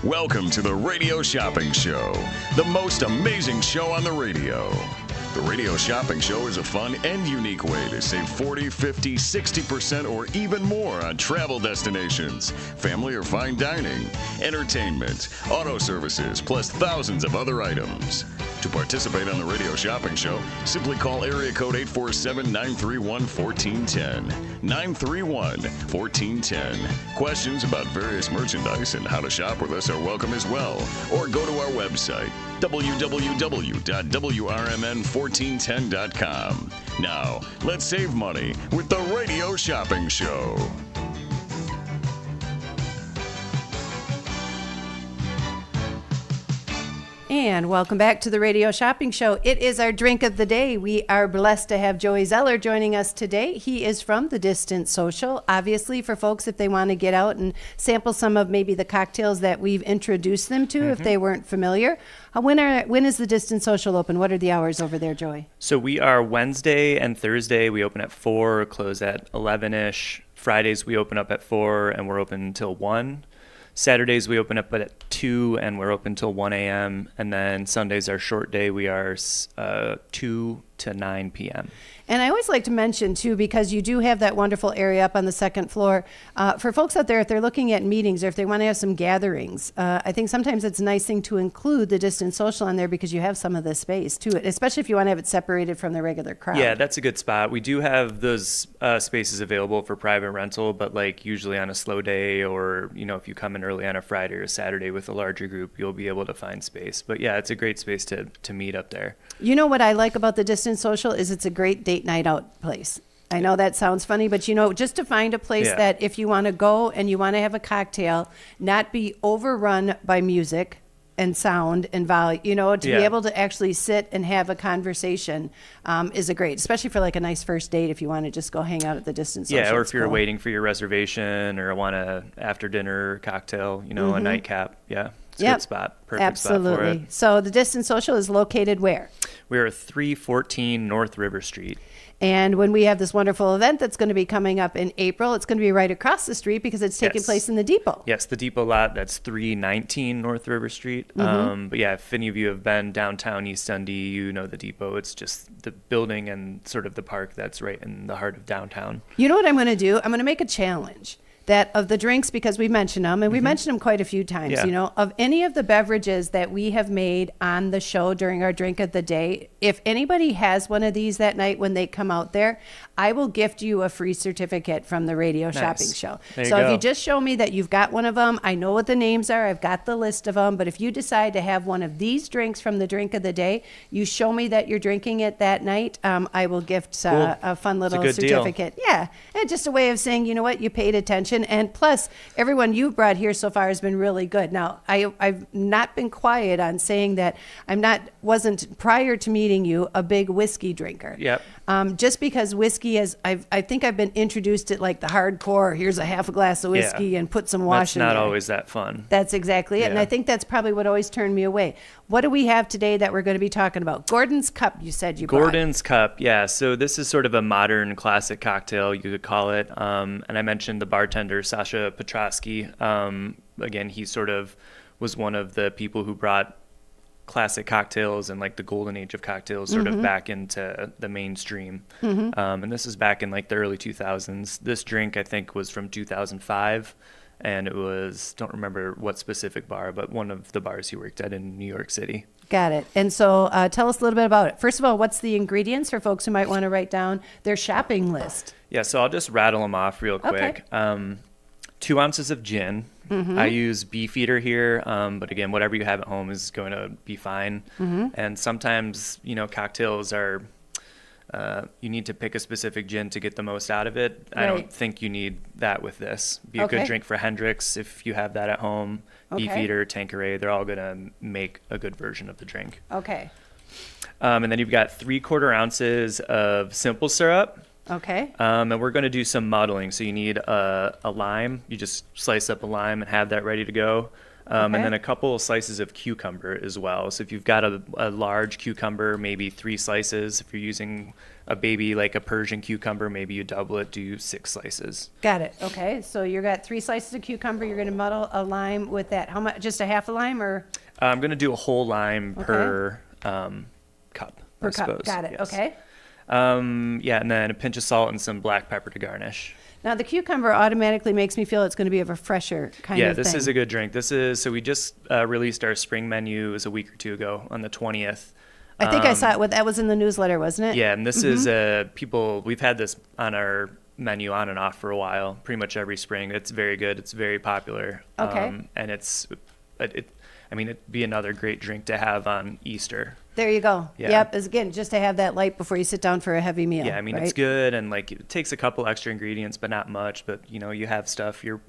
Welcome to the Radio Shopping Show, the most amazing show on the radio. The Radio Shopping Show is a fun and unique way to save 40, 50, 60% or even more on travel destinations, family or fine dining, entertainment, auto services, plus thousands of other items. To participate on the Radio Shopping Show, simply call area code 847-931-1410. 931-1410. Questions about various merchandise and how to shop with us are welcome as well. Or go to our website, www.wrmn1410.com. Now, let's save money with the Radio Shopping Show. And welcome back to the Radio Shopping Show. It is our drink of the day. We are blessed to have Joey Zeller joining us today. He is from The Distant Social. Obviously, for folks, if they want to get out and sample some of maybe the cocktails that we've introduced them to, if they weren't familiar. When is The Distant Social open? What are the hours over there, Joey? So we are Wednesday and Thursday. We open at 4, close at 11-ish. Fridays we open up at 4, and we're open until 1. Saturdays we open up at 2 and we're open till 1 a.m. And then Sundays our short day. We are 2 to 9 p.m. And I always like to mention, too, because you do have that wonderful area up on the second floor. For folks out there, if they're looking at meetings or if they want to have some gatherings, I think sometimes it's a nice thing to include the Distant Social on there because you have some of the space to it, especially if you want to have it separated from the regular crowd. Yeah, that's a good spot. We do have those spaces available for private rental, but like usually on a slow day or, you know, if you come in early on a Friday or Saturday with a larger group, you'll be able to find space. But yeah, it's a great space to meet up there. You know what I like about the Distant Social is it's a great date night out place. I know that sounds funny, but you know, just to find a place that if you want to go and you want to have a cocktail, not be overrun by music and sound and volume, you know, to be able to actually sit and have a conversation is a great, especially for like a nice first date if you want to just go hang out at the Distant Social. Yeah, or if you're waiting for your reservation or want a after dinner cocktail, you know, a nightcap. Yeah. It's a good spot. Perfect spot for it. So the Distant Social is located where? We are 314 North River Street. And when we have this wonderful event that's going to be coming up in April, it's going to be right across the street because it's taking place in the depot. Yes, the depot lot. That's 319 North River Street. But yeah, if any of you have been downtown East Dundee, you know the depot. It's just the building and sort of the park that's right in the heart of downtown. You know what I'm going to do? I'm going to make a challenge. That of the drinks, because we mentioned them, and we mentioned them quite a few times, you know, of any of the beverages that we have made on the show during our drink of the day, if anybody has one of these that night when they come out there, I will gift you a free certificate from the Radio Shopping Show. So if you just show me that you've got one of them, I know what the names are, I've got the list of them, but if you decide to have one of these drinks from the drink of the day, you show me that you're drinking it that night, I will gift a fun little certificate. Deal. Yeah, and just a way of saying, you know what, you paid attention. And plus, everyone you've brought here so far has been really good. Now, I've not been quiet on saying that wasn't prior to meeting you a big whiskey drinker. Yep. Just because whiskey is, I think I've been introduced to like the hardcore. Here's a half a glass of whiskey and put some wash in there. That's not always that fun. That's exactly it, and I think that's probably what always turned me away. What do we have today that we're going to be talking about? Gordon's Cup, you said you brought. Gordon's Cup, yeah. So this is sort of a modern classic cocktail, you could call it. And I mentioned the bartender, Sasha Petrosky. Again, he sort of was one of the people who brought classic cocktails and like the golden age of cocktails sort of back into the mainstream. And this is back in like the early 2000s. This drink, I think, was from 2005. And it was, don't remember what specific bar, but one of the bars he worked at in New York City. Got it. And so tell us a little bit about it. First of all, what's the ingredients for folks who might want to write down their shopping list? Yeah, so I'll just rattle them off real quick. Okay. 2 ounces of gin. I use Beefeater here, but again, whatever you have at home is going to be fine. And sometimes, you know, cocktails are... you need to pick a specific gin to get the most out of it. Right. I don't think you need that with this. Be a good drink for Hendrick's if you have that at home. Beefeater, Tanqueray, they're all going to make a good version of the drink. Okay. And then you've got 3/4 ounces of simple syrup. Okay. And we're going to do some muddling. So you need a lime. You just slice up a lime and have that ready to go. And then a couple of slices of cucumber as well. So if you've got a large cucumber, maybe 3 slices if you're using a baby like a Persian cucumber, maybe you double it, do 6 slices. Got it. Okay. So you got 3 slices of cucumber. You're going to muddle a lime with that. How much? Just a half a lime or? I'm going to do a whole lime per cup. Per I cup. suppose. Got it. Yes. Okay. Yeah, and then a pinch of salt and some black pepper to garnish. Now the cucumber automatically makes me feel it's going to be a refresher kind of thing. Yeah, this is a good drink. So we just released our spring menu. It was a week or two ago on the 20th. I think I saw it. That was in the newsletter, wasn't it? Yeah, and this is we've had this on our menu on and off for a while, pretty much every spring. It's very good. It's very popular. Okay. And it'd be another great drink to have on Easter. There you go. Yeah. Yep. Is again just to have that light before you sit down for a heavy meal. Yeah, I mean, right? it's good, and like it takes a couple extra ingredients, but not much. But you have stuff you're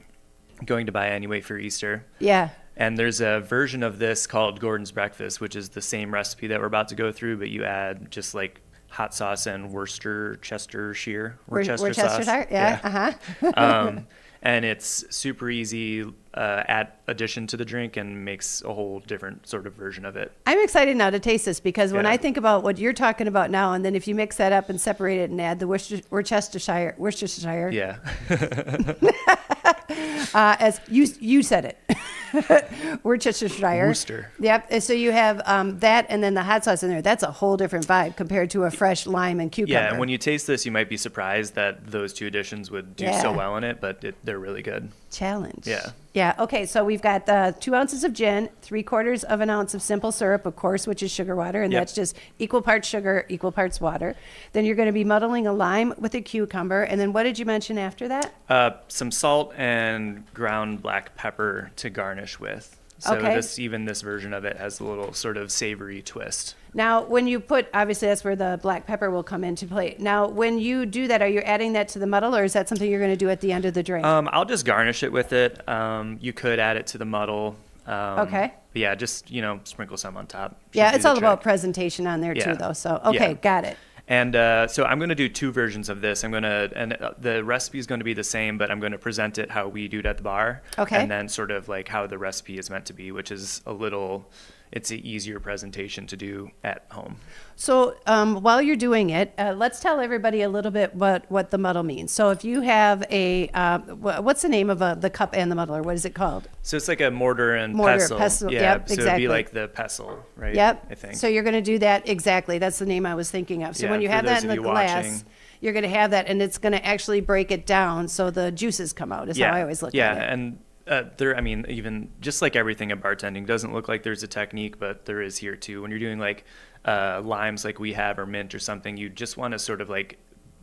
going to buy anyway for Easter. Yeah. And there's a version of this called Gordon's Breakfast, which is the same recipe that we're about to go through, but you add just like hot sauce and Worcestershire sauce. Yeah. Uh-huh. And it's super easy addition to the drink and makes a whole different sort of version of it. I'm excited now to taste this because when Yeah. I think about what you're talking about now, and then if you mix that up and separate it and add the Worcestershire, Yeah. as you said it, Worcestershire. Worcester. Yep. And so you have that and then the hot sauce in there. That's a whole different vibe compared to a fresh lime and cucumber. Yeah, and when you taste this, you might be surprised that those 2 additions would do so well in it, but they're really good. Challenge. Yeah. Yeah. Okay. So we've got 2 ounces of gin, 3/4 of an ounce of simple syrup, of course, which is sugar water, and Yep. that's just equal parts sugar, equal parts water. Then you're going to be muddling a lime with a cucumber, and then what did you mention after that? Some salt and ground black pepper to garnish with. So Okay. this version of it has a little sort of savory twist. Now, when you put, obviously that's where the black pepper will come into play. Now, when you do that, are you adding that to the muddle, or is that something you're going to do at the end of the drink? I'll just garnish it with it. You could add it to the muddle. Okay. Yeah, just sprinkle some on top. Yeah, Should do it's the all about trick. presentation on there too, Yeah. though. So, okay, Yeah. got it. And so I'm going to do 2 versions of this. The recipe is going to be the same, but I'm going to present it how we do it at the bar. Okay. And then sort of like how the recipe is meant to be, which is it's an easier presentation to do at home. So while you're doing it, let's tell everybody a little bit what the muddle means. So if you have what's the name of the cup and the muddle, or what is it called? So it's like a mortar and Pestle. Yeah, Yep, so exactly. it'd be like the pestle, right? Yep. I think. So you're going to do that exactly. That's the name I was thinking of. So Yeah, when you for have that those in of the you glass, watching. you're going to have that, and it's going to actually break it down so the juices come out. Is how I always look at it. Yeah, and even just like everything in bartending, doesn't look like there's a technique, but there is here too. When you're doing like limes like we have or mint or something, you just want to sort of like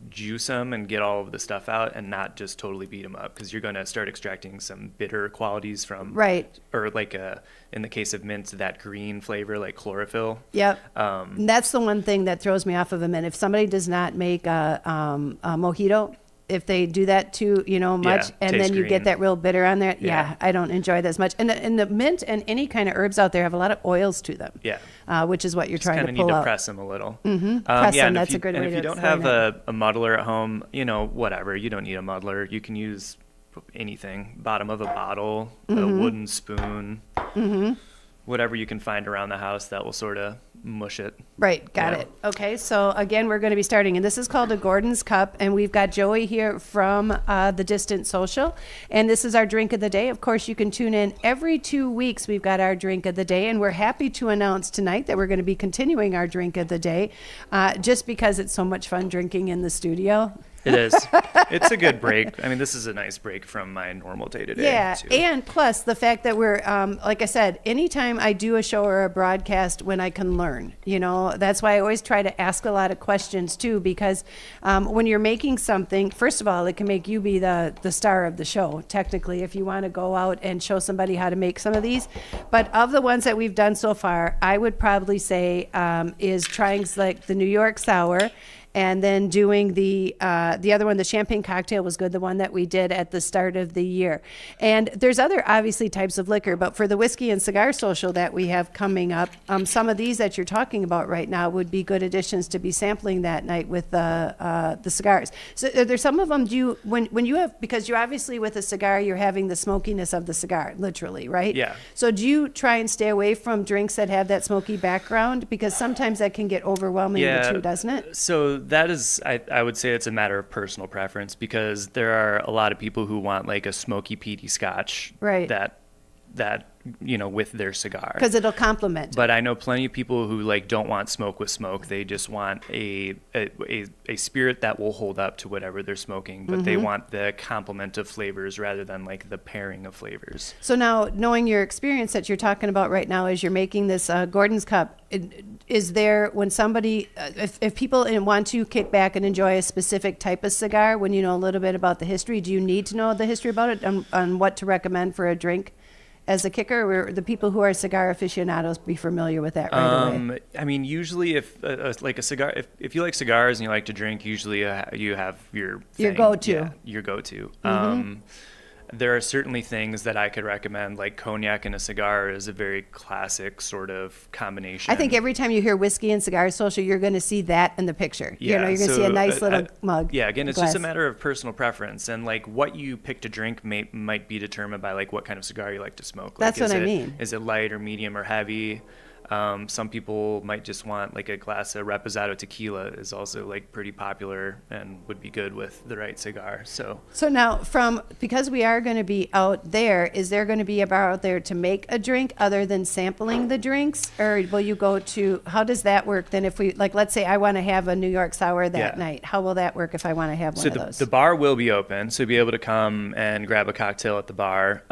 juice them and get all of the stuff out and not just totally beat them up, because you're going to start extracting some bitter qualities from or like in the case of mint, that green flavor like chlorophyll. Yep. And that's the one thing that throws me off of a mint. If somebody does not make a mojito, if they do that too, much, and then you get that real bitter on there, I don't enjoy that as much. And the mint and any kind of herbs out there have a lot of oils to them. Yeah. Which is what you're trying to pull Kind of need out. to press them a little. Mm-hmm. Press them, that's a good way to And if you don't explain have it. a muddler at home, whatever, you don't need a muddler. You can use anything, bottom of a bottle, a wooden spoon, whatever you can find around the house that will sort of mush it. Right, got it. Okay, so again, we're going to be starting, and this is called a Gordon's Cup, and we've got Joey here from the Distant Social, and this is our drink of the day. Of course, you can tune in every 2 weeks. We've got our drink of the day, and we're happy to announce tonight that we're going to be continuing our drink of the day, just because it's so much fun drinking in the studio. It is. It's a good break. I mean, this is a nice break from my normal day-to-day. Yeah, too. and plus the fact that we're, like I said, anytime I do a show or a broadcast when I can learn, that's why I always try to ask a lot of questions too, because when you're making something, first of all, it can make you be the star of the show, technically, if you want to go out and show somebody how to make some of these. But of the ones that we've done so far, I would probably say is trying like the New York Sour. And then doing the other one, the champagne cocktail was good, the one that we did at the start of the year. And there's other obviously types of liquor, but for the whiskey and cigar social that we have coming up, some of these that you're talking about right now would be good additions to be sampling that night with the cigars. So there's some of them, when you have, because you're obviously with a cigar, you're having the smokiness of the cigar, literally, right? Yeah. So do you try and stay away from drinks that have that smoky background? Because sometimes that can get overwhelming too, doesn't it? So that is, I would say it's a matter of personal preference, because there are a lot of people who want like a smoky peaty scotch, right, that with their cigar, because it'll complement. But I know plenty of people who like don't want smoke with smoke. They just want a spirit that will hold up to whatever they're smoking, but they want the complement of flavors rather than like the pairing of flavors. So now, knowing your experience that you're talking about right now as you're making this Gordon's Cup, is there, when somebody, if people want to kick back and enjoy a specific type of cigar, when you know a little bit about the history, do you need to know the history about it on what to recommend for a drink as a kicker, or the people who are cigar aficionados be familiar with that right away? I mean, usually if like a cigar, if you like cigars and you like to drink, usually you have your go-to. Yeah, your go-to. There are certainly things that I could recommend, like cognac and a cigar is a very classic sort of combination. I think every time you hear whiskey and cigar social, you're going to see that in the picture. Yeah, you're going to see a nice little mug. Yeah, again, it's glass. just a matter of personal preference, and like what you pick to drink might be determined by like what kind of cigar you like to smoke. Like, That's what I mean. Is it light or medium or heavy? Some people might just want like a glass of Reposado tequila is also like pretty popular and would be good with the right cigar. So now because we are going to be out there, is there going to be a bar out there to make a drink other than sampling the drinks, or will you go to, how does that work then? If we, like, let's say I want to have a New York sour that night, how will that work if I want to have one of those? The bar will be open, so you'll be able to come and grab a cocktail at the bar.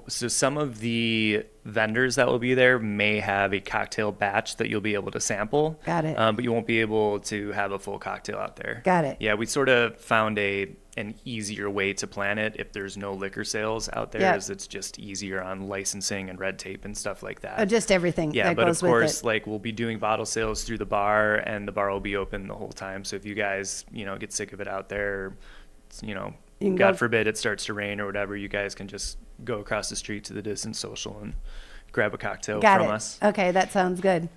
So some of the vendors that will be there may have a cocktail batch that you'll be able to sample. Got it. But you won't be able to have a full cocktail out there. Got it. Yeah, we sort of found an easier way to plan it if there's no liquor sales out there, as it's just easier on licensing and red tape and stuff like that. Just everything that but goes of course, with it. like we'll be doing bottle sales through the bar, and the bar will be open the whole time. So if you guys, get sick of it out there, God forbid it starts to rain or whatever, you guys can just go across the street to the Distant Social and grab a cocktail from us. Okay, that sounds good.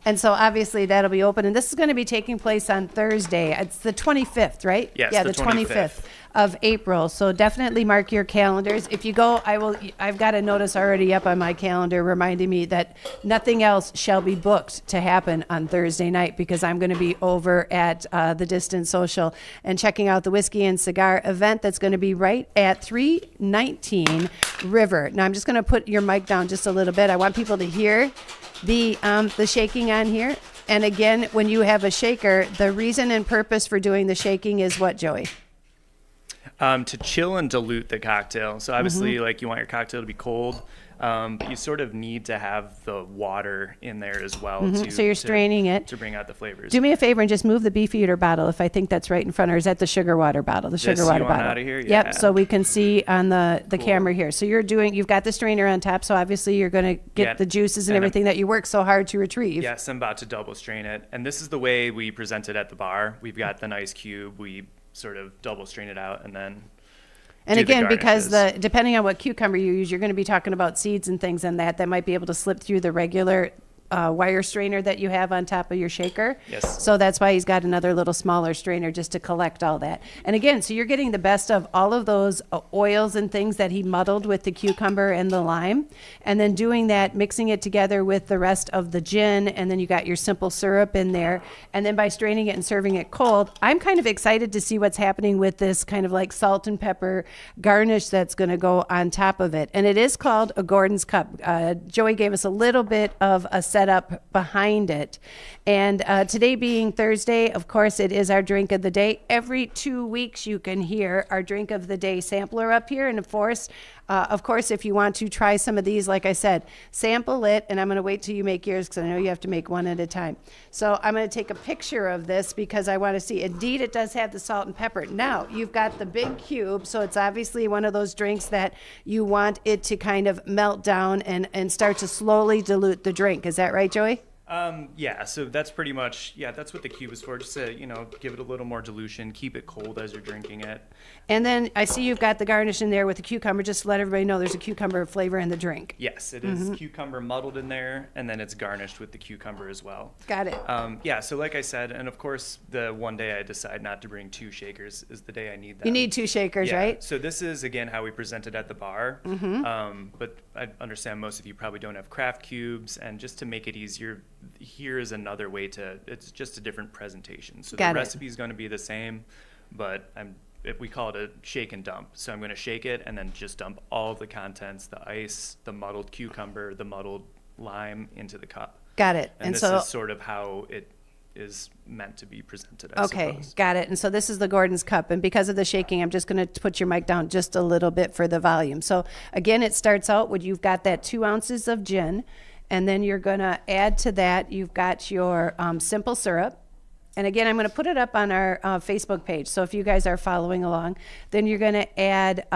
And so obviously that'll be open, and this is going to be taking place on Thursday. It's the 25th, right? Yes, yeah, the 25th of April. So definitely mark your calendars. If you go, I've got a notice already up on my calendar reminding me that nothing else shall be booked to happen on Thursday night, because I'm going to be over at the Distant Social and checking out the Whiskey and Cigar event that's going to be right at 319 River. Now I'm just going to put your mic down just a little bit. I want people to hear the shaking on here. And again, when you have a shaker, the reason and purpose for doing the shaking is what, Joey? To chill and dilute the cocktail. So obviously, like, you want your cocktail to be cold, but you sort of need to have the water in there as well. So you're straining it to bring out the flavors. Do me a favor and just move the Beefeater bottle, if I think that's right in front, or is that the sugar water bottle? The sugar water bottle. Out of here? Yeah. Yep. So we can see on the Cool. camera here. So you've got the strainer on top. So obviously you're going to get the juices and everything that you work so hard to retrieve. Yes, I'm about to double strain it, and this is the way we present it at the bar. We've got the nice cube. We sort of double strain it out, and then. And again, because depending on what cucumber you use, you're going to be talking about seeds and things and that might be able to slip through the regular wire strainer that you have on top of your shaker. Yes. So that's why he's got another little smaller strainer just to collect all that. And again, so you're getting the best of all of those oils and things that he muddled with the cucumber and the lime, and then doing that, mixing it together with the rest of the gin, and then you got your simple syrup in there. And then by straining it and serving it cold, I'm kind of excited to see what's happening with this kind of like salt and pepper garnish that's going to go on top of it. And it is called a Gordon's Cup. Joey gave us a little bit of a setup behind it. And today being Thursday, of course, it is our drink of the day. Every 2 weeks you can hear our drink of the day sampler up here. And of course, if you want to try some of these, like I said, sample it. And I'm going to wait till you make yours because I know you have to make one at a time. So I'm going to take a picture of this because I want to see. Indeed, it does have the salt and pepper. Now, you've got the big cube. So it's obviously one of those drinks that you want it to kind of melt down and start to slowly dilute the drink. Is that right, Joey? Yeah, so that's pretty much, that's what the cube is for, just to, give it a little more dilution, keep it cold as you're drinking it. And then I see you've got the garnish in there with the cucumber, just to let everybody know there's a cucumber flavor in the drink. Yes, it is cucumber muddled in there, and then it's garnished with the cucumber as well. Got it. So like I said, and of course, the one day I decide not to bring 2 shakers is the day I need them. You need 2 shakers, right? So this is, again, how we present it at the bar. But I understand most of you probably don't have craft cubes, and just to make it easier, here's another way it's just a different presentation. So Got it. the recipe is going to be the same, but we call it a shake and dump. So I'm going to shake it and then just dump all of the contents, the ice, the muddled cucumber, the muddled lime into the cup. Got it. And this so is sort of how it is meant to be presented, I okay, suppose. got it. And so this is the Gordon's cup. And because of the shaking, I'm just going to put your mic down just a little bit for the volume. So again, it starts out with you've got that 2 ounces of gin, and then you're going to add to that, you've got your simple syrup. And again, I'm going to put it up on our Facebook page. So if you guys are following along, then you're going to add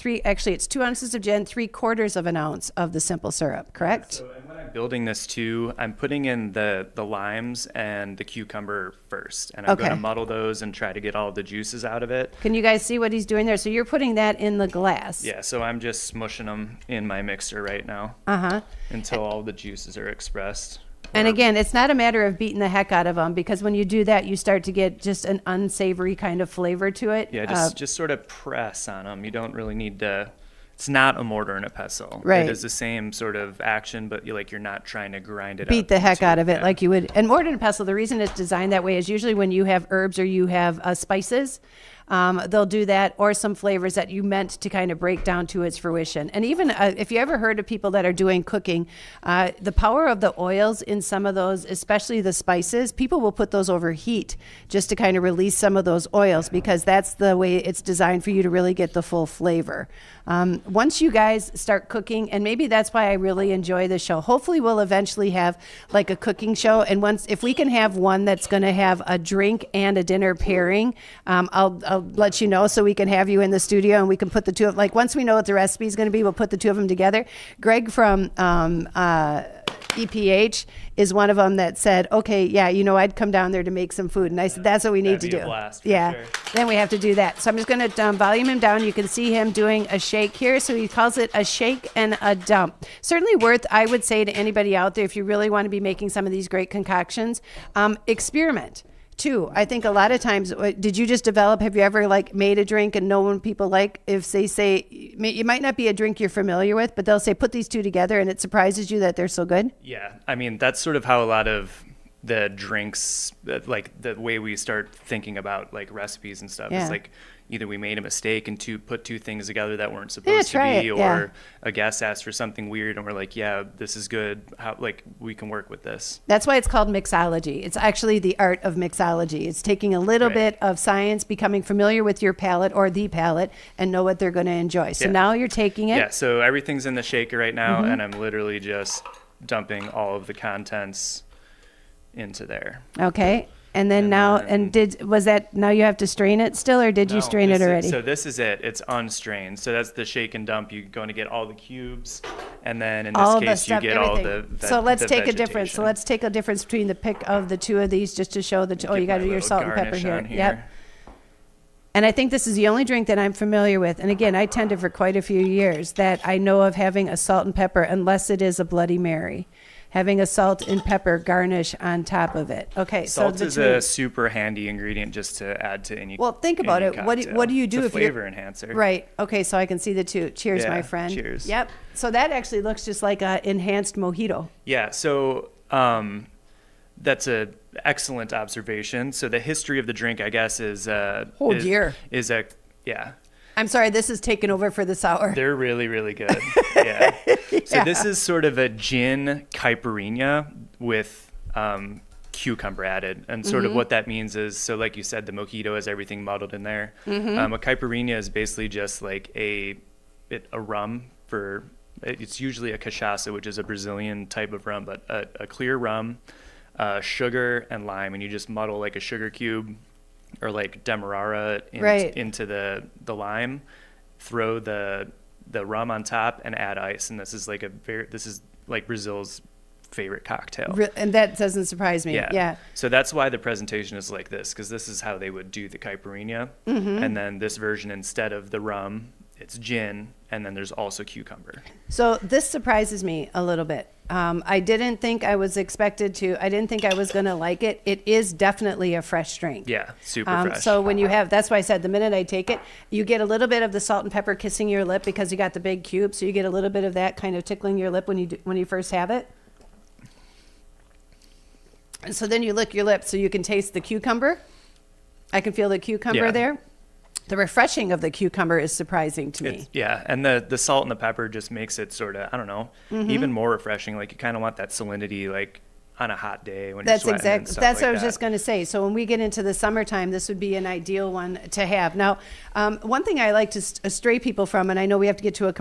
it's 2 ounces of gin, 3/4 of an ounce of the simple syrup, correct? So and when I'm building this too, I'm putting in the limes and the cucumber first. And I'm going to muddle those and try to get all the juices out of it. Can you guys see what he's doing there? So you're putting that in the glass. Yeah, so I'm just smushing them in my mixer right now until all the juices are expressed. And again, it's not a matter of beating the heck out of them, because when you do that, you start to get just an unsavory kind of flavor to it. Yeah, just sort of press on them. You don't really need to. It's not a mortar and a pestle. Right. It is the same sort of action, but you're not trying to grind it. Beat the heck out of it yeah. like you would. And mortar and pestle, the reason it's designed that way is usually when you have herbs or you have spices, they'll do that, or some flavors that you meant to kind of break down to its fruition. And even if you ever heard of people that are doing cooking, the power of the oils in some of those, especially the spices, people will put those over heat just to kind of release some of those oils, because that's the way it's designed for you to really get the full flavor. Once you guys start cooking, and maybe that's why I really enjoy the show. Hopefully we'll eventually have like a cooking show, and if we can have one that's going to have a drink and a dinner pairing, I'll let you know, so we can have you in the studio and we can put the two of, like, once we know what the recipe is going to be, we'll put the two of them together. Greg from EPH is one of them that said, okay, yeah, I'd come down there to make some food. And I said, that's what we need to do. That'd be a blast, for yeah. sure. Then we have to do that. So I'm just going to volume him down. You can see him doing a shake here. So he calls it a shake and a dump. Certainly worth, I would say to anybody out there, if you really want to be making some of these great concoctions, experiment. Too, I think a lot of times, have you ever made a drink and know when people if they say, it might not be a drink you're familiar with, but they'll say, put these two together, and it surprises you that they're so good? Yeah, I mean, that's sort of how a lot of the drinks, the way we start thinking about recipes and stuff, is either we made a mistake and put two things together that weren't supposed to be, or a guest asked for something weird and we're like, yeah, this is good. How we can work with this. That's why it's called mixology. It's actually the art of mixology. It's taking a little bit of science, becoming familiar with your palate or the palate, and know what they're going to enjoy. So now you're taking it. Yeah, so everything's in the shaker right now, and I'm literally just dumping all of the contents into there. Okay. And then now you have to strain it still, or did you strain it already? So this is it. It's unstrained. So that's the shake and dump. You're going to get all the cubes, and then in this case you get all the So let's take a difference. So let's take a difference between the pick of the two of these, just to show you got to do your salt and pepper here. Yep. And I think this is the only drink that I'm familiar with. And again, I tended for quite a few years that I know of having a salt and pepper, unless it is a Bloody Mary. Having a salt and pepper garnish on top of it. Okay, salt is a super handy ingredient just to add to any. Well, think about it. Cocktail. What do you do it's a if flavor enhancer? Right. Okay, so I can see the two. Cheers, my friend. Cheers. Yep. So that actually looks just like an enhanced mojito. Yeah. So that's a excellent observation. So the history of the drink, I guess, is I'm sorry, this is taken over for the sour. They're really, really good. Yeah. So this is sort of a gin caipirinha with cucumber added. And sort of what that means is, so like you said, the mojito has everything muddled in there. A caipirinha is basically just like a rum it's usually a cachaça, which is a Brazilian type of rum, but a clear rum, sugar and lime. And you just muddle like a sugar cube or like demerara into the lime, throw the rum on top, and add ice. And this is like Brazil's favorite cocktail. And that doesn't surprise me. Yeah. So that's why the presentation is like this, because this is how they would do the caipirinha. And then this version, instead of the rum, it's gin, and then there's also cucumber. So this surprises me a little bit. I didn't think I was expected to. I didn't think I was going to like it. It is definitely a fresh drink. Yeah, super fresh. So when that's why I said the minute I take it, you get a little bit of the salt and pepper kissing your lip because you got the big cube. So you get a little bit of that kind of tickling your lip when you first have it. And so then you lick your lips so you can taste the cucumber. I can feel the cucumber there. The refreshing of the cucumber is surprising to me. And the salt and the pepper just makes it sort of, I don't know, even more refreshing. Like you kind of want that salinity, like on a hot day when you're sweating and stuff That's like what I was that. just going to say. So when we get into the summertime, this would be an ideal one to have. Now, one thing I like to stray people from, and I know we have to get to a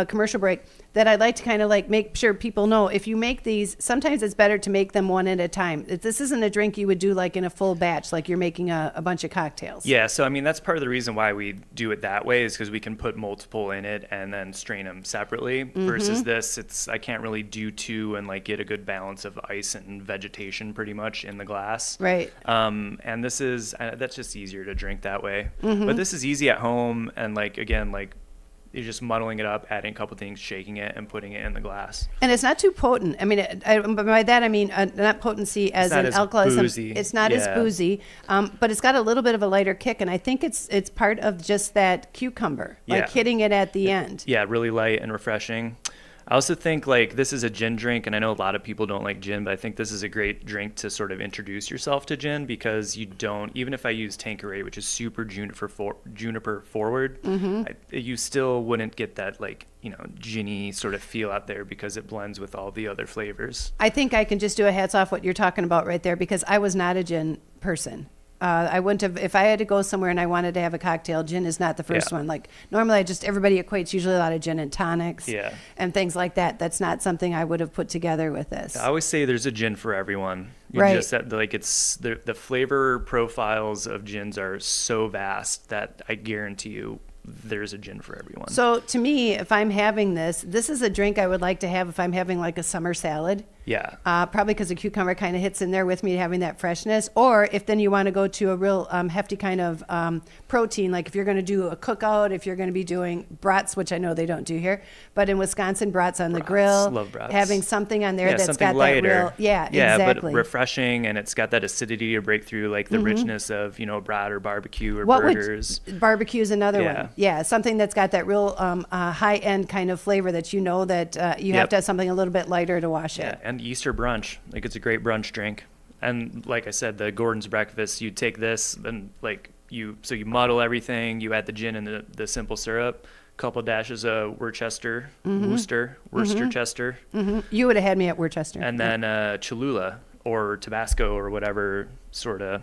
commercial break, that I'd like to kind of like make sure people know, if you make these, sometimes it's better to make them one at a time. This isn't a drink you would do like in a full batch, like you're making a bunch of cocktails. Yeah, so I mean, that's part of the reason why we do it that way, is because we can put multiple in it and then strain them separately. Versus this, I can't really do two and like get a good balance of ice and vegetation pretty much in the glass. Right. And this is, that's just easier to drink that way. But this is easy at home, and like, again, like, you're just muddling it up, adding a couple things, shaking it, and putting it in the glass. And it's not too potent. I mean, by that I mean not potency as in alcoholism. Boozy. It's not as boozy, but it's got a little bit of a lighter kick, and I think it's part of just that cucumber, like hitting it at the end. Yeah, really light and refreshing. I also think like this is a gin drink, and I know a lot of people don't like gin, but I think this is a great drink to sort of introduce yourself to gin, because you don't, even if I use Tanqueray, which is super juniper forward, you still wouldn't get that like, you know, ginny sort of feel out there because it blends with all the other flavors. I think I can just do a hats off what you're talking about right there, because I was not a gin person. I wouldn't have, if I had to go somewhere and I wanted to have a cocktail, gin is not the first one. Like normally everybody equates usually a lot of gin and tonics and things like that. That's not something I would have put together with this. I always say there's a gin for everyone. Just that, like, it's the flavor profiles of gins are so vast that I guarantee you there's a gin for everyone. So to me, if I'm having this is a drink I would like to have if I'm having like a summer salad. Yeah. Probably because the cucumber kind of hits in there with me, having that freshness. Or if then you want to go to a real hefty kind of protein, like if you're going to do a cookout, if you're going to be doing brats, which I know they don't do here, but in Wisconsin, brats on the grill. Love brats. Having something on there that's got lighter. that real, exactly. But refreshing, and it's got that acidity to break through, like the richness of, you know, brat or barbecue or burgers. Barbecue is another one. Yeah, something that's got that real high-end kind of flavor that you know that you have to have something a little bit lighter to wash it. And Easter brunch, like it's a great brunch drink. And like I said, the Gordon's breakfast, you take this and like you muddle everything, you add the gin and the simple syrup, a couple dashes of Worcestershire. You would have had me at Worcester. And then Cholula or Tabasco or whatever sort of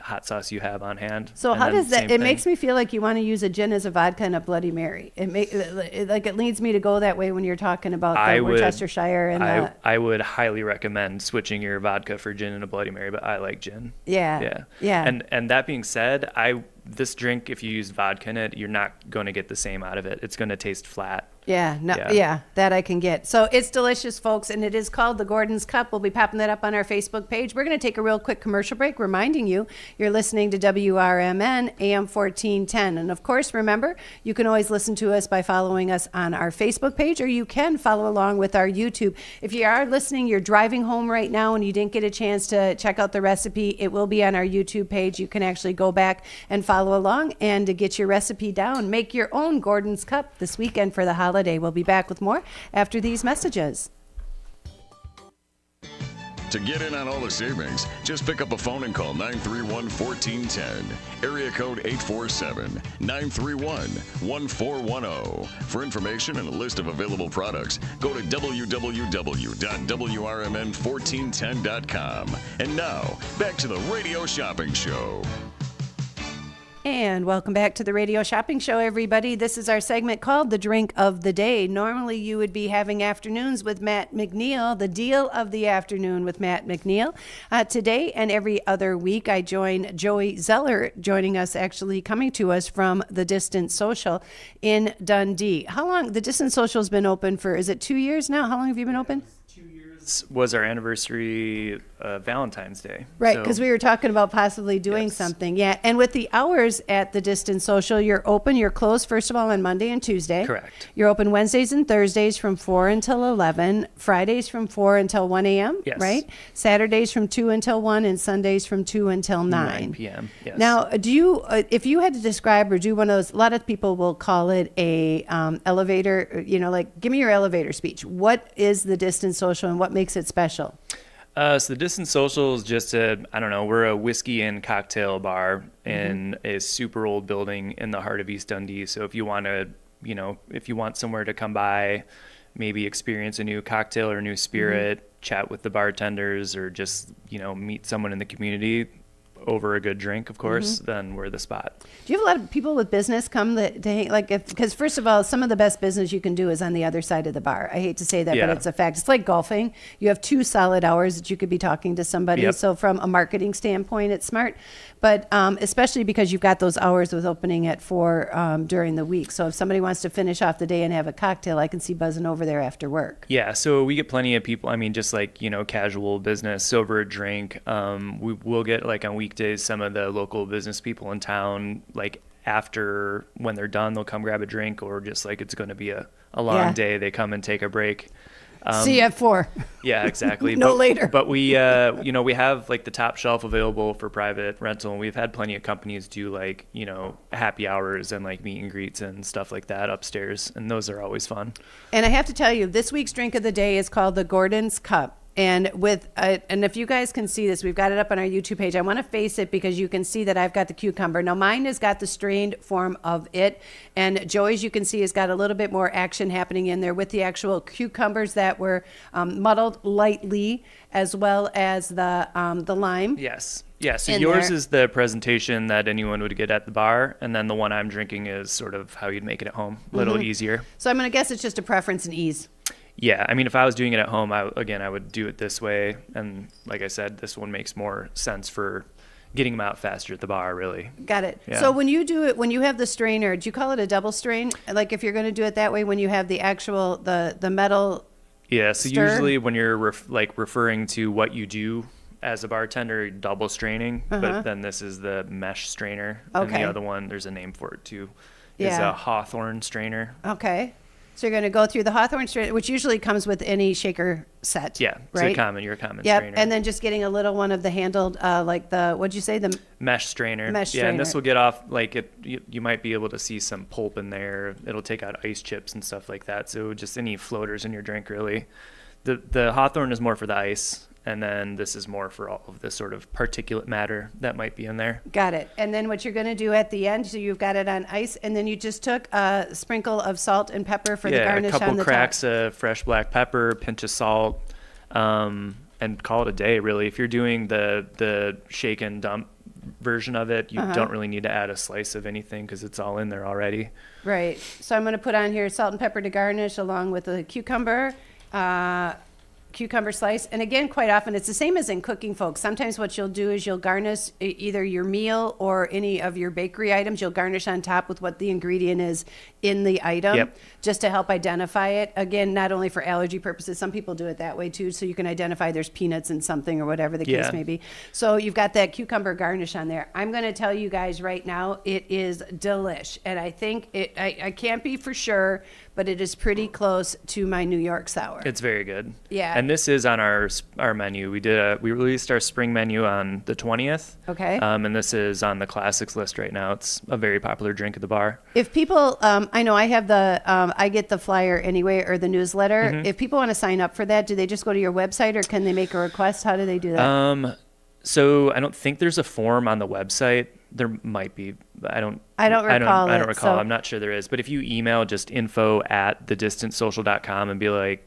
hot sauce you have on hand. So how does that, it makes me feel like you want to use a gin as a vodka and a Bloody Mary. It leads me to go that way when you're talking about the Worcestershire. And I would highly recommend switching your vodka for gin and a Bloody Mary, but I like gin. Yeah. And that being said, this drink, if you use vodka in it, you're not going to get the same out of it. It's going to taste flat. Yeah, that I can get. So it's delicious, folks, and it is called the Gordon's Cup. We'll be popping that up on our Facebook page. We're going to take a real quick commercial break, reminding you you're listening to WRMN AM 1410. And of course, remember, you can always listen to us by following us on our Facebook page, or you can follow along with our YouTube. If you are listening, you're driving home right now and you didn't get a chance to check out the recipe, it will be on our YouTube page. You can actually go back and follow along and to get your recipe down. Make your own Gordon's Cup this weekend for the holiday. We'll be back with more after these messages. To get in on all the savings, just pick up a phone and call 931-1410. Area code 847-931-1410. For information and a list of available products, go to www.wrmn1410.com. And now, back to the Radio Shopping Show. And welcome back to the Radio Shopping Show, everybody. This is our segment called The Drink of the Day. Normally, you would be having afternoons with Matt McNeil, the deal of the afternoon with Matt McNeil. Today and every other week, I join Joey Zeller, joining us, actually coming to us from The Distant Social in Dundee. How long? The Distant Social has been open for, is it 2 years now? How long have you been open? 2 years was our anniversary Valentine's Day. Right, because we were talking about possibly doing something. Yeah, and with the hours at the Distant Social, you're open, you're closed, first of all, on Monday and Tuesday. Correct. You're open Wednesdays and Thursdays from 4 until 11, Fridays from 4 until 1 a.m., right? Saturdays from 2 until 1, and Sundays from 2 until 9 p.m., yes. Now, do you, if you had to describe or do one of those, a lot of people will call it a elevator, you know, like, give me your elevator speech. What is the Distant Social and what makes it special? So the Distant Social is just I don't know, we're a whiskey and cocktail bar in a super old building in the heart of East Dundee. So if you want to, if you want somewhere to come by, maybe experience a new cocktail or a new spirit, chat with the bartenders, or just, meet someone in the community over a good drink, of course, then we're the spot. Do you have a lot of people with business come to hang, because first of all, some of the best business you can do is on the other side of the bar. I hate to say that, but it's a fact. It's like golfing. You have 2 solid hours that you could be talking to somebody. Yep. So from a marketing standpoint, it's smart. But especially because you've got those hours with opening at 4 during the week. So if somebody wants to finish off the day and have a cocktail, I can see buzzing over there after work. Yeah, so we get plenty of people. I mean, just like, casual business over a drink. We'll get, like, on weekdays, some of the local business people in town, like, after, when they're done, they'll come grab a drink, or just like it's going to be a long day, they come and take a break. See you at 4. Yeah, exactly. No later. But we, we have like the top shelf available for private rental. And we've had plenty of companies do like, happy hours and like meet and greets and stuff like that upstairs. And those are always fun. And I have to tell you, this week's drink of the day is called the Gordon's Cup. And and if you guys can see this, we've got it up on our YouTube page. I want to face it because you can see that I've got the cucumber. Now mine has got the strained form of it, and Joey's, you can see, has got a little bit more action happening in there with the actual cucumbers that were muddled lightly, as well as the lime. Yes. Yeah, so yours is the presentation that anyone would get at the bar, and then the one I'm drinking is sort of how you'd make it at home, a little easier. So I'm going to guess it's just a preference and ease. Yeah, I mean, if I was doing it at home, I would do it this way. And like I said, this one makes more sense for getting them out faster at the bar, really. Got it. Yeah. So when you do it, when you have the strainer, do you call it a double strain? Like if you're going to do it that way, when you have the actual, the metal Yeah, so stir? usually when you're referring to what you do as a bartender, you're double straining, but then this is the mesh strainer. And Okay. the other one, there's a name for it too, is Yeah. a Hawthorne strainer. Okay. So you're going to go through the Hawthorne strainer, which usually comes with any shaker set. Yeah, right? you're a common Yep. strainer. And then just getting a little one of the handled, like the, what'd you say? The Mesh strainer. Mesh Yeah, and this strainer. will get off, like, you might be able to see some pulp in there. It'll take out ice chips and stuff like that. So just any floaters in your drink, really. The Hawthorne is more for the ice, and then this is more for all of the sort of particulate matter that might be in there. Got it. And then what you're going to do at the end, so you've got it on ice, and then you just took a sprinkle of salt and pepper for the garnish a couple on the cracks top. of fresh black pepper, pinch of salt, and call it a day, really. If you're doing the shake and dump version of it, you don't really need to add a slice of anything because it's all in there already. Right. So I'm going to put on here salt and pepper to garnish along with the cucumber slice. And again, quite often it's the same as in cooking, folks. Sometimes what you'll do is you'll garnish either your meal or any of your bakery items. You'll garnish on top with what the ingredient is in the item, Yep. just to help identify it. Again, not only for allergy purposes, some people do it that way too, so you can identify there's peanuts in something or whatever the case Yeah. may be. So you've got that cucumber garnish on there. I'm going to tell you guys right now, it is delish. And I think I can't be for sure, but it is pretty close to my New York sour. It's very good. Yeah. And this is on our menu. We released our spring menu on the 20th. Okay. And this is on the classics list right now. It's a very popular drink at the bar. If people, I know I have I get the flyer anyway, or the newsletter. If people want to sign up for that, do they just go to your website, or can they make a request? How do they do that? So I don't think there's a form on the website. There might be. But I don't recall I don't it, recall. so- I'm not sure there is. But if you email just info@thedistantsocial.com and be like,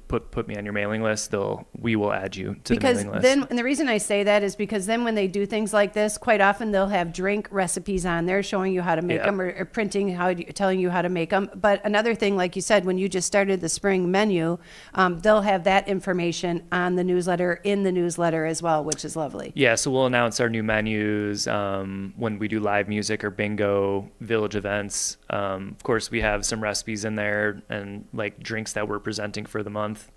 put me on your mailing list, we will add you to Because the mailing list. then, and the reason I say that is because then when they do things like this, quite often they'll have drink recipes on there showing you how to make Yeah. them, or printing telling you how to make them. But another thing, like you said, when you just started the spring menu, they'll have that information on the newsletter, in the newsletter as well, which is lovely. Yeah, so we'll announce our new menus when we do live music or bingo, village events. Of course, we have some recipes in there and like drinks that we're presenting for the month.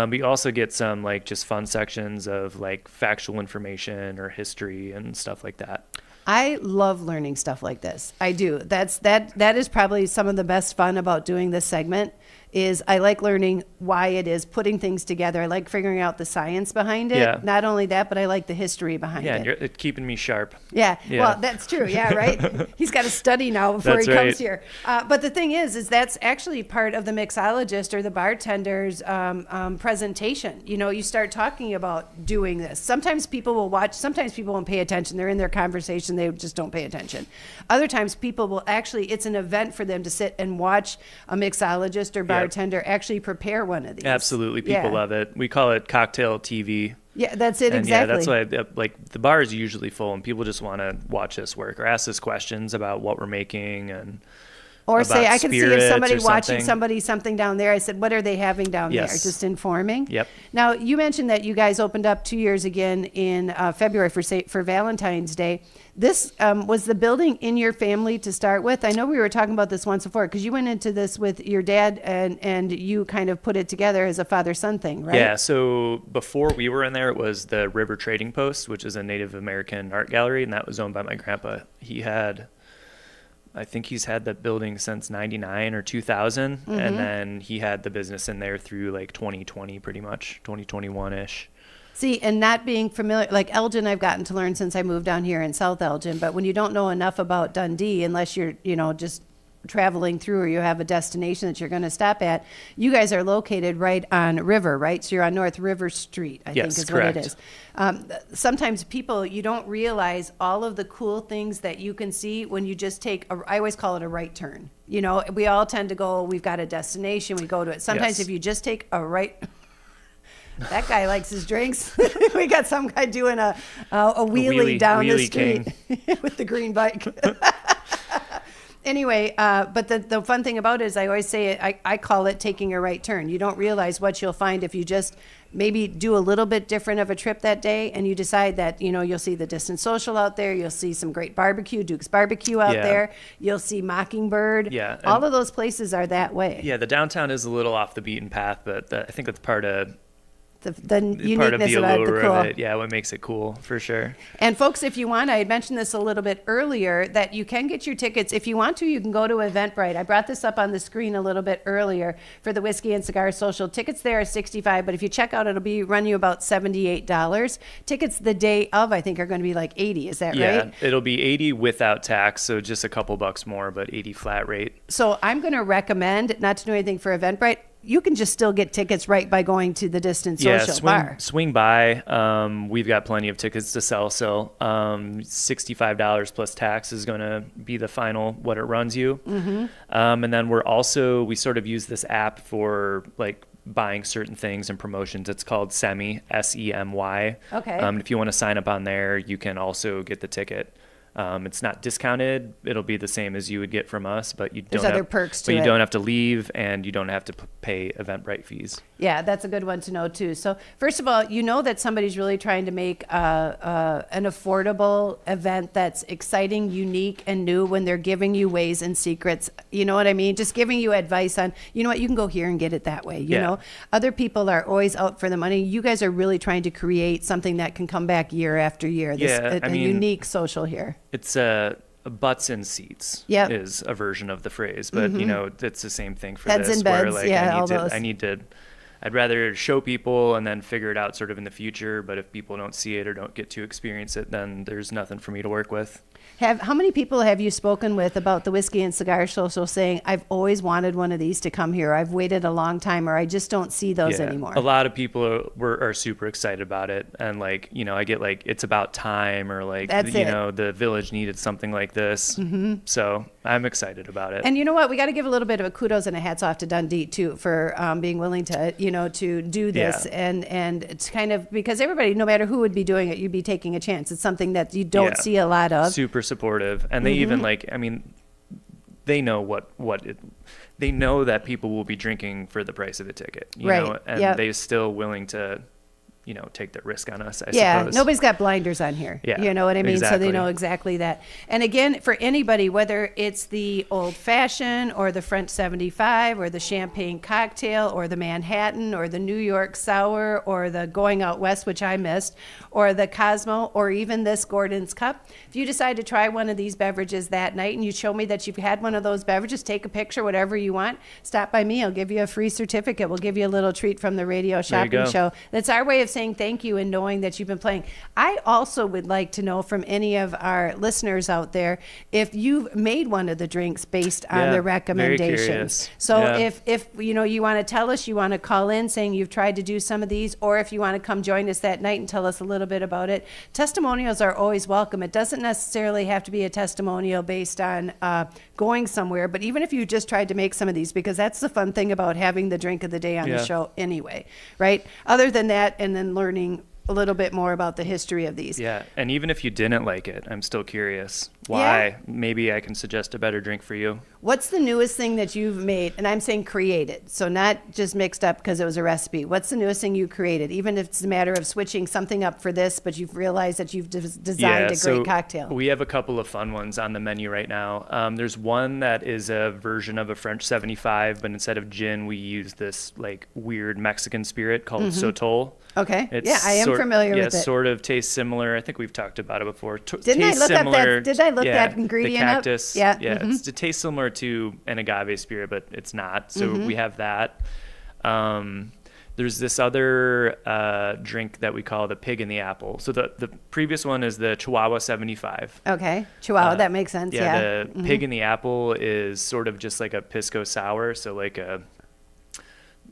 We also get some like just fun sections of like factual information or history and stuff like that. I love learning stuff like this. I do. That is probably some of the best fun about doing this segment is I like learning why it is, putting things together. I like figuring out the science behind it. Yeah. Not only that, but I like the history behind Yeah, it. and it's keeping me sharp. Yeah. Yeah. Well, that's true. Yeah, right. He's got to study now before That's he comes right. here. But the thing is that's actually part of the mixologist or the bartender's presentation. You know, you start talking about doing this. Sometimes people will watch. Sometimes people won't pay attention. They're in their conversation. They just don't pay attention. Other times people will actually. It's an event for them to sit and watch a mixologist or bartender actually prepare one of these. Absolutely. People love it. We call it cocktail TV. Yeah, that's it. And exactly. yeah, that's why like the bar is usually full and people just want to watch us work or ask us questions about what we're making and Or say, about I can see if spirits somebody or watching something. something down there. I said, what are they having down there? Yes. Just informing. Yep. Now, you mentioned that you guys opened up 2 years again in February for Valentine's Day. This was the building in your family to start with. I know we were talking about this once before because you went into this with your dad and you kind of put it together as a father-son thing, right? Yeah, so before we were in there, it was the River Trading Post, which is a Native American art gallery, and that was owned by my grandpa. I think he's had that building since 99 or 2000, and then he had the business in there through like 2020 pretty much, 2021-ish. See, and not being familiar, like Elgin, I've gotten to learn since I moved down here in South Elgin, but when you don't know enough about Dundee, unless you're, just traveling through or you have a destination that you're going to stop at, you guys are located right on River, right? So you're on North River Street, I think is correct. what it is. Sometimes people, you don't realize all of the cool things that you can see when you just take, I always call it a right turn. We all tend to go, we've got a destination, we go to it. Sometimes Yes. if you just take a right that guy likes his drinks. We got some guy doing a wheelie down the street with the green bike. Anyway, but the fun thing about it is I always say I call it taking a right turn. You don't realize what you'll find if you just maybe do a little bit different of a trip that day and you decide that, you'll see the Distant Social out there. You'll see some great barbecue, Duke's Barbecue out there. You'll see Mockingbird. Yeah. All of those places are that way. Yeah, the downtown is a little off the beaten path, but I think that's part of The uniqueness part of the about allure the cool. of it. Yeah, what makes it cool for sure. And folks, if you want, I had mentioned this a little bit earlier, that you can get your tickets. If you want to, you can go to Eventbrite. I brought this up on the screen a little bit earlier for the Whiskey and Cigar Social. Tickets there are $65, but if you check out, it'll run you about $78. Tickets the day of, I think, are going to be like $80. Is that Yeah, right? it'll be $80 without tax, so just a couple bucks more, but $80 flat rate. So I'm going to recommend, not to do anything for Eventbrite, you can just still get tickets right by going to the Distant Social bar. Swing by. We've got plenty of tickets to sell. So $65 plus tax is going to be the final what it runs you. Mm-hmm. And then we sort of use this app for like buying certain things and promotions. It's called Semi, SEMY. Okay. If you want to sign up on there, you can also get the ticket. It's not discounted. It'll be the same as you would get from us, but you There's don't other have perks to but you it. don't have to leave and you don't have to pay Eventbrite fees. Yeah, that's a good one to know too. So first of all, you know that somebody's really trying to make an affordable event that's exciting, unique, and new when they're giving you ways and secrets. You know what I mean? Just giving you advice on, you know what, you can go here and get it that way. You know, other people are always out for the money. You guys are really trying to create something that can come back year after year. A unique social here. It's butts in seats is a version of the phrase, but it's the same thing for Heads this. in beds, where like I'd rather show people and then figure it out sort of in the future. But if people don't see it or don't get to experience it, then there's nothing for me to work with. How many people have you spoken with about the Whiskey and Cigar Social saying, I've always wanted one of these to come here, I've waited a long time, or I just don't see those anymore? A lot of people are super excited about it. And like, I get like, it's about time, or like, the village needed something like this. Mm-hmm. So I'm excited about it. And you know what? We got to give a little bit of a kudos and a hats off to Dundee too for being willing to, to do this and it's kind of, because everybody, no matter who would be doing it, you'd be taking a chance. It's something that you don't see a lot of. Super supportive. And they even they know they know that people will be drinking for the price of the ticket, you know, and they're still willing to take that risk on us, I Yeah, suppose. nobody's got blinders on here. Yeah, You know what I mean? So exactly. they know exactly that. And again, for anybody, whether it's the old fashioned or the French 75 or the champagne cocktail or the Manhattan or the New York sour or the going out west, which I missed, or the Cosmo or even this Gordon's cup, if you decide to try one of these beverages that night and you show me that you've had one of those beverages, take a picture, whatever you want, stop by me. I'll give you a free certificate. We'll give you a little treat from the Radio Shopping go. Show. That's our way of saying thank you and knowing that you've been playing. I also would like to know from any of our listeners out there if you've made one of the drinks based on Yeah, the very recommendations. curious. So Yeah. if you want to tell us, you want to call in saying you've tried to do some of these, or if you want to come join us that night and tell us a little bit about it. Testimonials are always welcome. It doesn't necessarily have to be a testimonial based on going somewhere, but even if you just tried to make some of these, because that's the fun thing about having the drink of the day on the Yeah. show anyway, right? Other than that, and then learning a little bit more about the history of these. Yeah, and even if you didn't like it, I'm still curious why. Maybe I can suggest a better drink for you. What's the newest thing that you've made? And I'm saying created, so not just mixed up because it was a recipe. What's the newest thing you created? Even if it's a matter of switching something up for this, but you've realized that you've designed a great cocktail. We have a couple of fun ones on the menu right now. There's one that is a version of a French 75, but instead of gin, we use this like weird Mexican spirit called Sotol. Okay. It's Yeah, I am familiar with it. Sort of tastes similar. I think we've talked about it before. Didn't I Tastes look up that- similar- did I look yeah, that ingredient the up? cactus, Yeah, Yeah. It tastes similar to an agave spirit, but it's not. So we have that. There's this other drink that we call the pig in the apple. So the previous one is the Chihuahua 75. Okay. Chihuahua, that makes sense. Yeah. The pig in the apple is sort of just like a pisco sour. So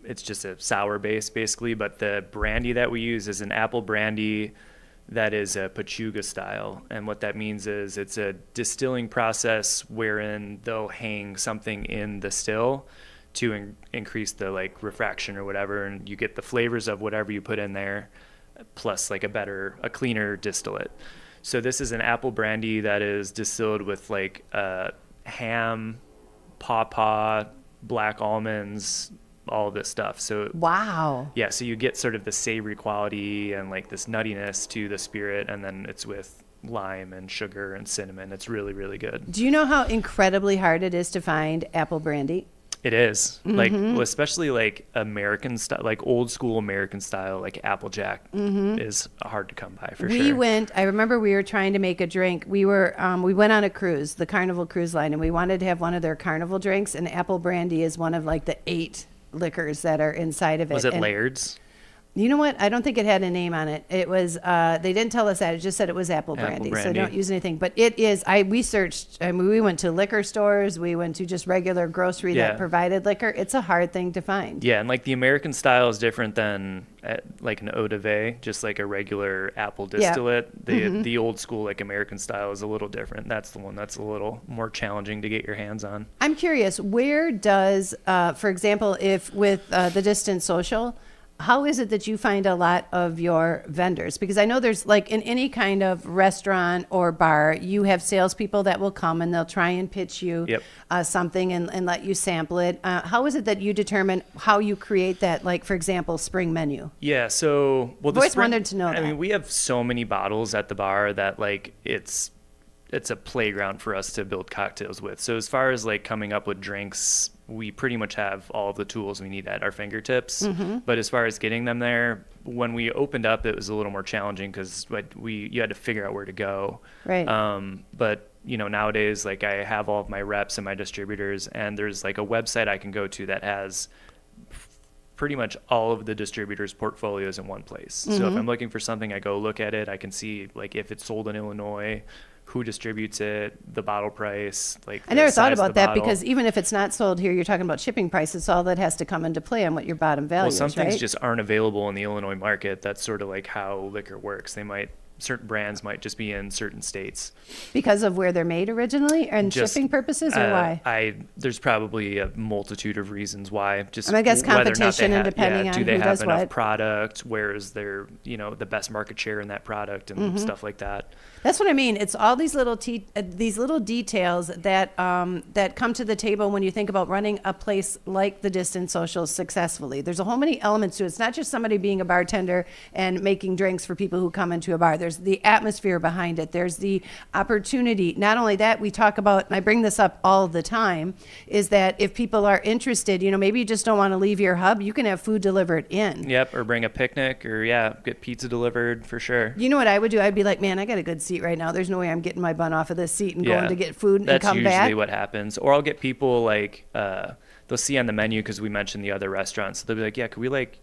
it's just a sour base basically, but the brandy that we use is an apple brandy that is a Pachuga style. And what that means is it's a distilling process wherein they'll hang something in the still to increase the like refraction or whatever, and you get the flavors of whatever you put in there plus like a cleaner distillate. So this is an apple brandy that is distilled with like ham, pawpaw, black almonds, all of this stuff. So Wow. yeah, so you get sort of the savory quality and like this nuttiness to the spirit, and then it's with lime and sugar and cinnamon. It's really, really good. Do you know how incredibly hard it is to find apple brandy? It is like, especially like American style, like old school American style, like Applejack is hard to come by for sure. I remember we were trying to make a drink. We went on a cruise, the Carnival Cruise Line, and we wanted to have one of their carnival drinks, and apple brandy is one of like the 8 liquors that are inside of it. Was it And Laird's? you know what? I don't think it had a name on it. It was, they didn't tell us that. It just said it was apple brandy. So don't use anything. But it is, we searched, we went to liquor stores. We went to just regular grocery that provided liquor. It's a hard thing to find. Yeah, and like the American style is different than like an eau de vie, just like a regular apple distillate. The old school like American style is a little different. That's the one that's a little more challenging to get your hands on. I'm curious, where does, for example, if with the Distant Social, how is it that you find a lot of your vendors? Because I know there's like in any kind of restaurant or bar, you have salespeople that will come and they'll try and pitch you something and let you sample it. How is it that you determine how you create that, like, for example, spring menu? Yeah, so... I've always wanted to know that. I mean, we have so many bottles at the bar that, like, it's a playground for us to build cocktails with. So as far as, like, coming up with drinks, we pretty much have all of the tools we need at our fingertips. But as far as getting them there, when we opened up, it was a little more challenging because you had to figure out where to go. Right. But nowadays, like, I have all of my reps and my distributors, and there's like a website I can go to that has pretty much all of the distributors' portfolios in one place. So if I'm looking for something, I go look at it. I can see like if it's sold in Illinois, who distributes it, the bottle price. Like I never thought about that because even if it's not sold here, you're talking about shipping prices. All that has to come into play on what your bottom value is, some right? things just aren't available in the Illinois market. That's sort of like how liquor works. Certain brands might just be in certain states. Because of where they're made originally and Just, shipping purposes, or why? There's probably a multitude of reasons why. Just I guess whether or not competition they and depending on do they who have does enough what. product, where is their the best market share in that product and stuff like that. That's what I mean. It's all these little details that that come to the table when you think about running a place like the Distance Social successfully. There's a whole many elements to it. It's not just somebody being a bartender and making drinks for people who come into a bar. There's the atmosphere behind it. There's the opportunity. Not only that, we talk about, and I bring this up all the time, is that if people are interested, maybe you just don't want to leave your hub, you can have food delivered in. Yep, or bring a picnic, or get pizza delivered for sure. You know what I would do? I'd be like, man, I got a good seat right now. There's no way I'm getting my bun off of this seat and going to get food and come back. That's usually what happens. Or I'll get people like, they'll see on the menu, because we mentioned the other restaurants. So they'll be like, yeah,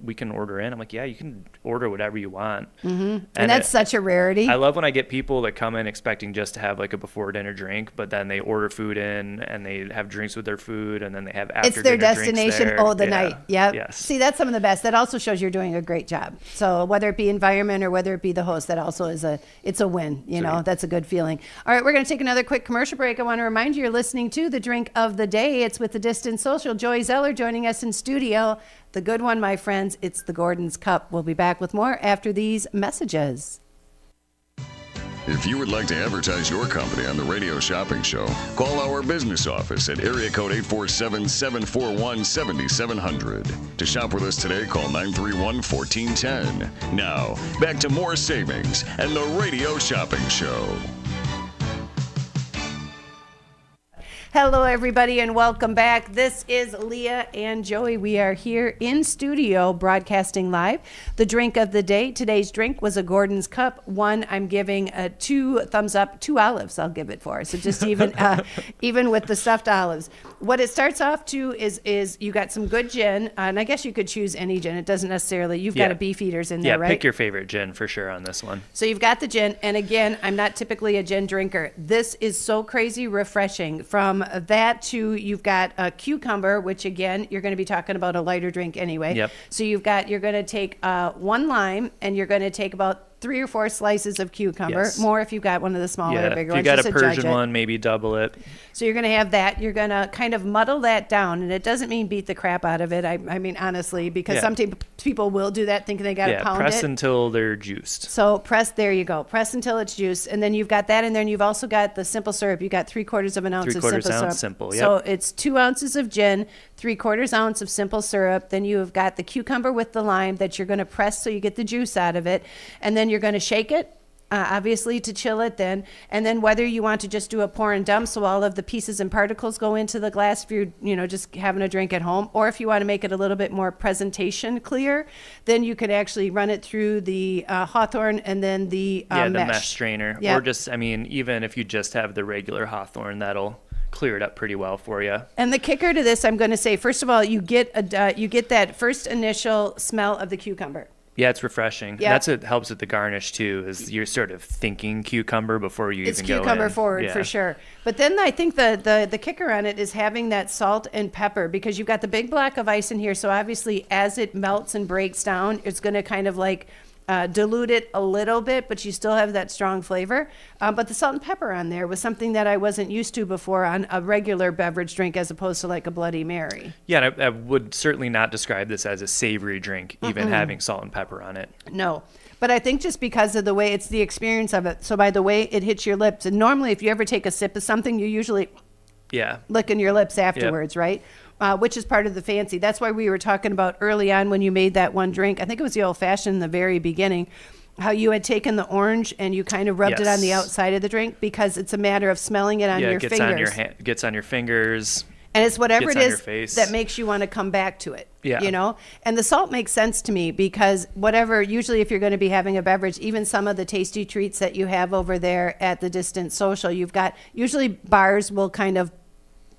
we can order in. I'm like, yeah, you can order whatever you want. Mm-hmm. And that's such a rarity. I love when I get people that come in expecting just to have like a before dinner drink, but then they order food in and they have drinks with their food, and then they have after dinner drinks. It's their destination night. Yep. Yes. See, that's some of the best. That also shows you're doing a great job. So whether it be environment or whether it be the host, that also is it's a win. That's a good feeling. All right, we're going to take another quick commercial break. I want to remind you, you're listening to The Drink of the Day. It's with the Distance Social. Joey Zeller joining us in studio. The good one, my friends, it's the Gordon's Cup. We'll be back with more after these messages. If you would like to advertise your company on the Radio Shopping Show, call our business office at area code 847-741-7700. To shop with us today, call 931-1410. Now, back to more savings and the Radio Shopping Show. Hello, everybody, and welcome back. This is Leah and Joey. We are here in studio broadcasting live. The drink of the day. Today's drink was a Gordon's Cup. One, I'm giving 2 thumbs up, 2 olives I'll give it for. So just even with the stuffed olives. What it starts off to is you got some good gin, and I guess you could choose any gin. It doesn't necessarily, you've got a Beefeaters in there, right? Yeah, pick your favorite gin for sure on this one. So you've got the gin, and again, I'm not typically a gin drinker. This is so crazy refreshing. From that to, you've got a cucumber, which again, you're going to be talking about a lighter drink anyway. Yep. So you're going to take 1 lime, and you're going to take about 3 or 4 slices of cucumber. Yes. More if you've got one of the smaller or bigger ones. If you got a Persian one, maybe double it. So you're going to have that. You're going to kind of muddle that down, and it doesn't mean beat the crap out of it. I mean, honestly, because some people will do that thinking they got to pound it. Press until they're juiced. So there you go. Press until it's juiced, and then you've got that in there, and you've also got the simple syrup. You got 3/4 of an ounce of simple syrup. Simple, yep. So it's 2 ounces of gin, 3/4 ounce of simple syrup. Then you have got the cucumber with the lime that you're going to press so you get the juice out of it, and then you're going to shake it. Obviously to chill it then, and then whether you want to just do a pour and dump so all of the pieces and particles go into the glass if you're just having a drink at home, or if you want to make it a little bit more presentation clear, then you could actually run it through the Hawthorne and then the mesh strainer. Yep. Or just, even if you just have the regular Hawthorne, that'll clear it up pretty well for you. And the kicker to this, I'm going to say, first of all, you get that first initial smell of the cucumber. Yeah, it's refreshing. Yep. That's what helps with the garnish too, is you're sort of thinking cucumber before you even go in. It's cucumber forward for sure. But then I think the kicker on it is having that salt and pepper, because you've got the big block of ice in here. So obviously as it melts and breaks down, it's going to kind of like dilute it a little bit, but you still have that strong flavor. But the salt and pepper on there was something that I wasn't used to before on a regular beverage drink, as opposed to like a Bloody Mary. Yeah, and I would certainly not describe this as a savory drink, even having salt and pepper on it. No. But I think just because of the way it's the experience of it. So by the way it hits your lips, and normally if you ever take a sip of something, you usually licking your lips afterwards, right? Which is part of the fancy. That's why we were talking about early on when you made that one drink. I think it was the old fashioned in the very beginning, how you had taken the orange and you kind of rubbed it on the outside of the drink, because it's a matter of smelling it on your fingers. Gets on your fingers. And it's whatever it is that makes you want to come back to it. Yeah. And the salt makes sense to me, because usually if you're going to be having a beverage, even some of the tasty treats that you have over there at the Distance Social, usually bars will kind of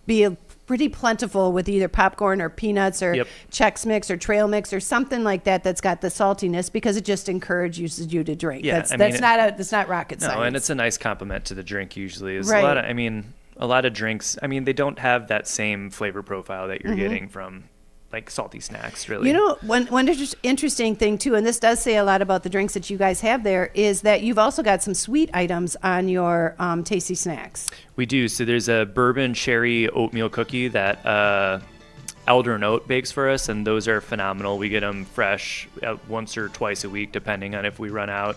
be pretty plentiful with either popcorn or peanuts or Chex Mix or Trail Mix or something like that that's got the saltiness, because it just encourages you to drink. Yeah, that's not rocket science. No, and it's a nice compliment to the drink usually. Right. A lot of drinks, they don't have that same flavor profile that you're getting from like salty snacks, really. One interesting thing too, and this does say a lot about the drinks that you guys have there, is that you've also got some sweet items on your tasty snacks. We do. So there's a bourbon cherry oatmeal cookie that Elder and Oat bakes for us, and those are phenomenal. We get them fresh once or twice a week, depending on if we run out.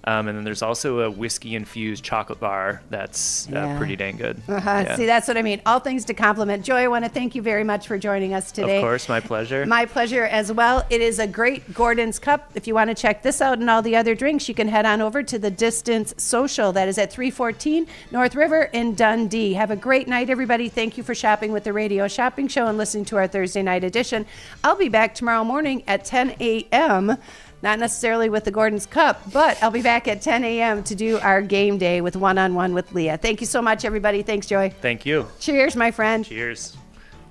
And then there's also a whiskey-infused chocolate bar that's pretty dang good. Yeah. See, that's what I mean. All things to compliment. Joy, I want to thank you very much for joining us today. Of course, my pleasure. My pleasure as well. It is a great Gordon's Cup. If you want to check this out and all the other drinks, you can head on over to the Distance Social. That is at 314 North River in Dundee. Have a great night, everybody. Thank you for shopping with the Radio Shopping Show and listening to our Thursday night edition. I'll be back tomorrow morning at 10 a.m., not necessarily with the Gordon's Cup, but I'll be back at 10 a.m. to do our game day with One-on-One with Leah. Thank you so much, everybody. Thanks, Joy. Thank you. Cheers, my friend. Cheers.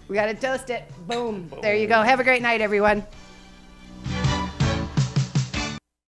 We got to toast it. Boom. There you go. Have a great night, everyone.